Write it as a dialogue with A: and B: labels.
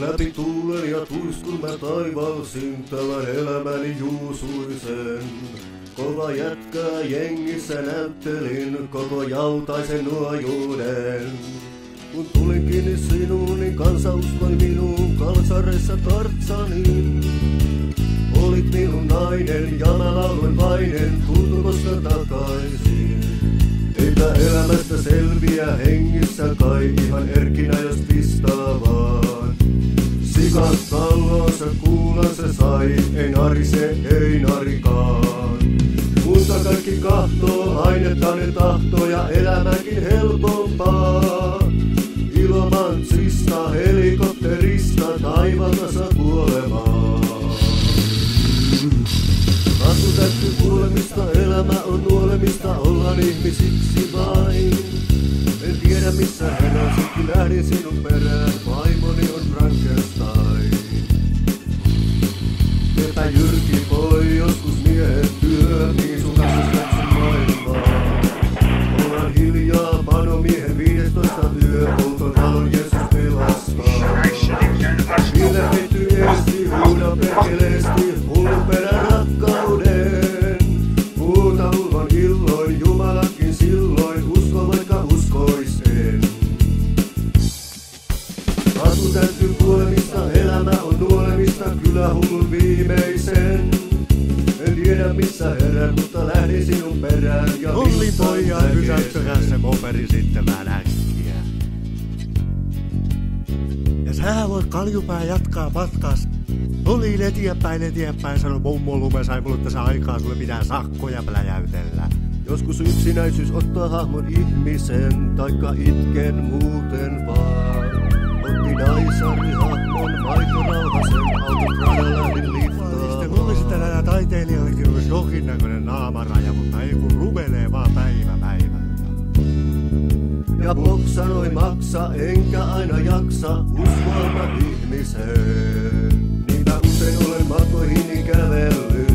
A: läpi tuulen ja tuiskun mä taivalsin tämän elämäni juusuisen. Kova jätkää jengissä näyttelin koko jautaisen nuojuuden. Kun tulin kiinni sinuun, niin kansa uskoi minuun kalsareissa kartsaniin. Olit minun nainen ja mä lauloin vainen, tultu koska takaisin. Eipä elämästä selviä hengissä kai, ihan erkkinä jos pistää vaan. Sikat kalloonsa kuulan se sai, ei narise, ei narikaan. Mutta kaikki kahtoo, ainetta ne tahtoo ja elämäkin helpompaa. Ilomantsista, helikopterista, taivalta saa kuolemaan. Kasvu täytyy kuolemista, elämä on nuolemista, ollaan ihmisiksi vain. En tiedä missä heräsikin, lähdin sinun perään, vaimoni on Frankenstein. Epä jyrki voi, joskus miehet työpii, sun kanssa läksyn maailmaa. Ollaan hiljaa, panomiehen 15 yö, olkoon valon Jeesus pelastaa. Vielä petty esti, huuda perkeleesti, hullun perän rakkauden. Huuta ulvon illoin, Jumalakin silloin, usko vaikka uskoisen. Kasvu täytyy kuolemista, elämä on nuolemista, kyllä hullun viimeisen. En tiedä missä herään, mutta lähdin sinun perään ja
B: Olli pojan pysäyttäkää se moperi sitten vähän äkkiä. Ja sä voit kaljupää jatkaa matkas. Oli eteenpäin, sanoi mummo Lume, sai mulle tässä aikaa, sulle pitää sakkoja pläjäytellä.
A: Joskus yksinäisyys ottaa hahmon ihmisen, taikka itken muuten vaan. Otti naisari hahmon, Maiko Rauhasen, autogradalla lähdin liftaan.
B: Mulle sitten näillä taiteilijoillekin olisi jonkinnäköinen naamaraja, mutta ei kun rumenee vaan päivä päivältä.
A: Ja Bob sanoi maksa, enkä aina jaksa uskoa ihmiseen. Niinpä usein olen matkoihini kävellyt.